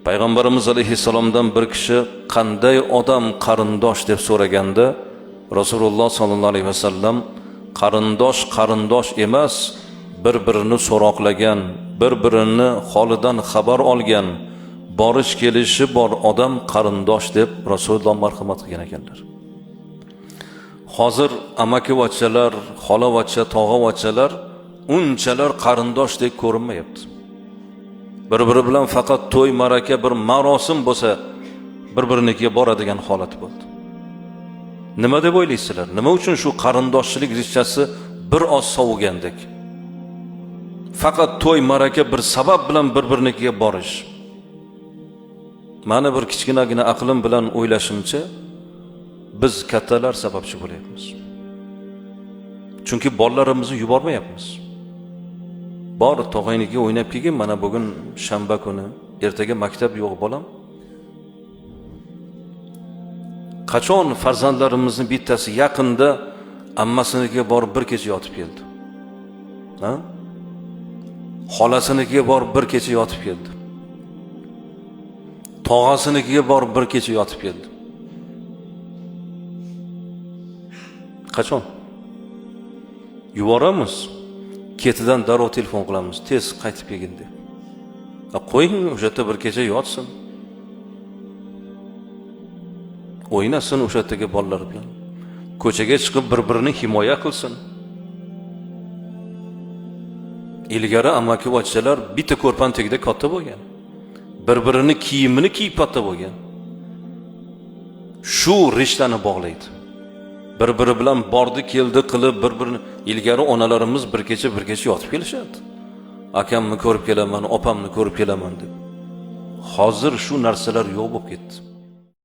Payg'ambarimiz alayhissalomdan bir kishi qanday odam qarindosh deb so'raganda, Rasululloh sallallohu alayhi vasallam qarindosh emas, bir-birini so'roqlagan, bir-birini holidan xabar olgan, borish kelishi bor odam qarindosh deb Rasululloh marhamat qilgan ekanlar. Hozir amakivachchalar, xolavachcha, tog'avachchalar unchalar qarindoshdek ko'rinmayapti. Bir-biri bilan faqat to'y, maraka, bir marosim bo'lsa, bir-birinikiga boradigan holat bo'ldi. Nima deb o'ylaysizlar? Nima uchun shu qarindoshchilik rishchasi bir oz sovugandek? Faqat to'y, maraka bir sabab bilan bir-birinikiga borish. Mana bir kichkinagina aqlim bilan o'ylashimcha, biz kattalar sababchi bo'layapmiz. Chunki bolalarimizni yubormayapmiz. Bor tog'ayniga o'ynab kelgin, mana bugun shanba kuni, ertaga maktab yo'q bolam. Qachon farzandlarimizning bittasi yaqinda ammasinikiga borib bir kecha yotib keldi. Ha? Xolasinikiga borib bir kecha yotib keldi. Tog'asinikiga borib bir kecha yotib keldi. Qachon? Yuboramiz. Ketidan darrov telefon qilamiz, tez qaytib kelgin deb. Qo'ying, o'sha yerda bir kecha yotsin. O'ynasin o'sha yerdagi bolalar bilan. Ko'chaga chiqib bir-birini himoya qilsin. Ilgari amaki-vachchalar bitta ko'rpan tagida katta bo'lgan. Bir-birini kiyimini kiyib katta bo'lgan. Shu rishtani bog'laydi. Bir-biri bilan bordi keldi qilib bir-birini ilgari onalarimiz bir kecha yotib kelishadi. Akamni ko'rib kelaman, opamni ko'rib kelaman deb. Hozir shu narsalar yo'q bo'lib ketdi.